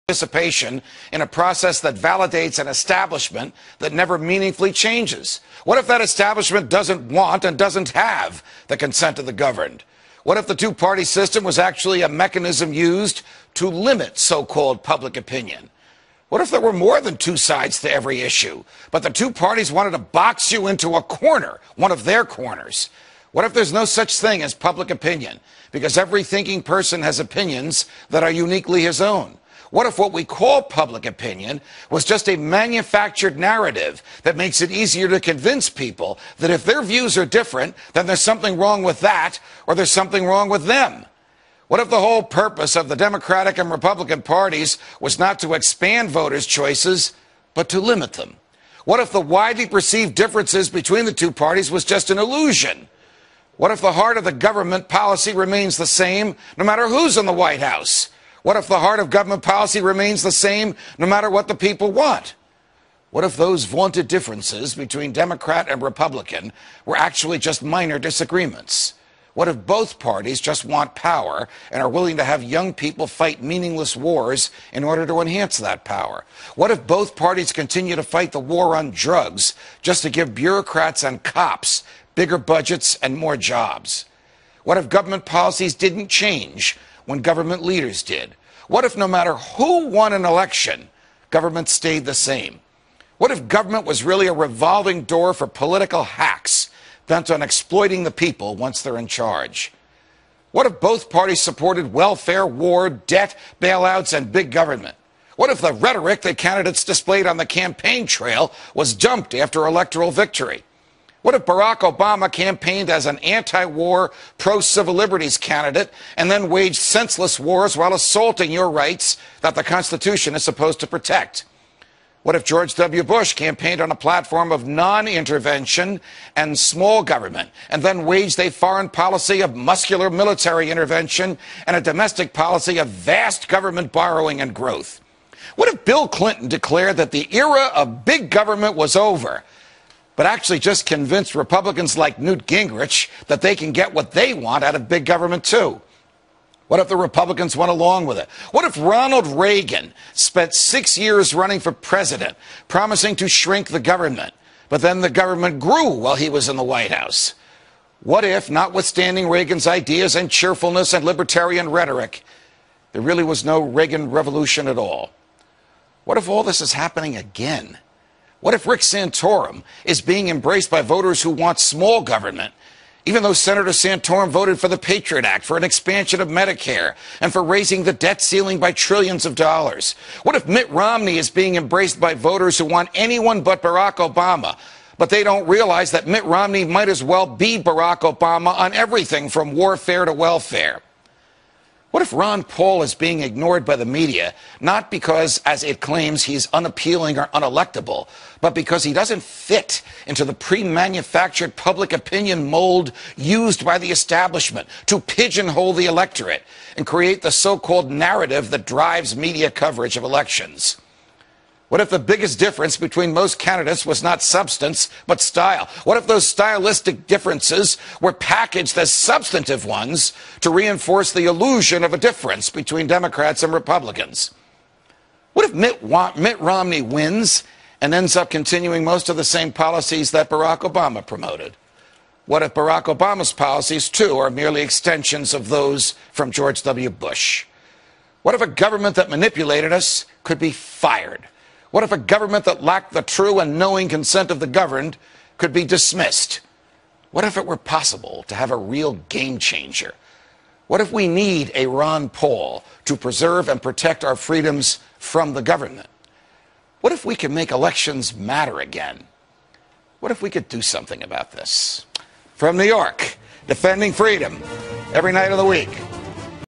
participation in a process that validates an establishment that never meaningfully changes? What if that establishment doesn't want and doesn't have the consent of the governed? What if the two-party system was actually a mechanism used to limit so-called public opinion? What if there were more than two sides to every issue, but the two parties wanted to box you into a corner, one of their corners? What if there's no such thing as public opinion, because every thinking person has opinions that are uniquely his own? What if what we call public opinion was just a manufactured narrative that makes it easier to convince people that if their views are different, then there's something wrong with that, or there's something wrong with them? What if the whole purpose of the Democratic and Republican parties was not to expand voters' choices, but to limit them? What if the widely perceived differences between the two parties was just an illusion? What if the heart of the government policy remains the same no matter who's in the White House? What if the heart of government policy remains the same no matter what the people want? What if those vaunted differences between Democrat and Republican were actually just minor disagreements? What if both parties just want power and are willing to have young people fight meaningless wars in order to enhance that power? What if both parties continue to fight the war on drugs just to give bureaucrats and cops bigger budgets and more jobs? What if government policies didn't change when government leaders did? What if no matter who won an election, government stayed the same? What if government was really a revolving door for political hacks bent on exploiting the people once they're in charge? What if both parties supported welfare, war, debt, bailouts, and big government? What if the rhetoric that candidates displayed on the campaign trail was dumped after electoral victory? What if Barack Obama campaigned as an anti-war, pro-civil liberties candidate and then waged senseless wars while assaulting your rights that the Constitution is supposed to protect? What if George W. Bush campaigned on a platform of non-intervention and small government and then waged a foreign policy of muscular military intervention and a domestic policy of vast government borrowing and growth? What if Bill Clinton declared that the era of big government was over, but actually just convinced Republicans like Newt Gingrich that they can get what they want out of big government too? What if the Republicans went along with it? What if Ronald Reagan spent 6 years running for president, promising to shrink the government, but then the government grew while he was in the White House? What if, notwithstanding Reagan's ideas and cheerfulness and libertarian rhetoric, there really was no Reagan revolution at all? What if all this is happening again? What if Rick Santorum is being embraced by voters who want small government, even though Senator Santorum voted for the Patriot Act, for an expansion of Medicare, and for raising the debt ceiling by trillions of dollars? What if Mitt Romney is being embraced by voters who want anyone but Barack Obama, but they don't realize that Mitt Romney might as well be Barack Obama on everything from warfare to welfare? What if Ron Paul is being ignored by the media, not because, as it claims, he's unappealing or unelectable, but because he doesn't fit into the pre-manufactured public opinion mold used by the establishment to pigeonhole the electorate and create the so-called narrative that drives media coverage of elections? What if the biggest difference between most candidates was not substance, but style? What if those stylistic differences were packaged as substantive ones to reinforce the illusion of a difference between Democrats and Republicans? What if Mitt Romney wins and ends up continuing most of the same policies that Barack Obama promoted? What if Barack Obama's policies, too, are merely extensions of those from George W. Bush? What if a government that manipulated us could be fired? What if a government that lacked the true and knowing consent of the governed could be dismissed? What if it were possible to have a real game changer? What if we need a Ron Paul to preserve and protect our freedoms from the government? What if we could make elections matter again? What if we could do something about this? From New York, defending freedom every night of the week.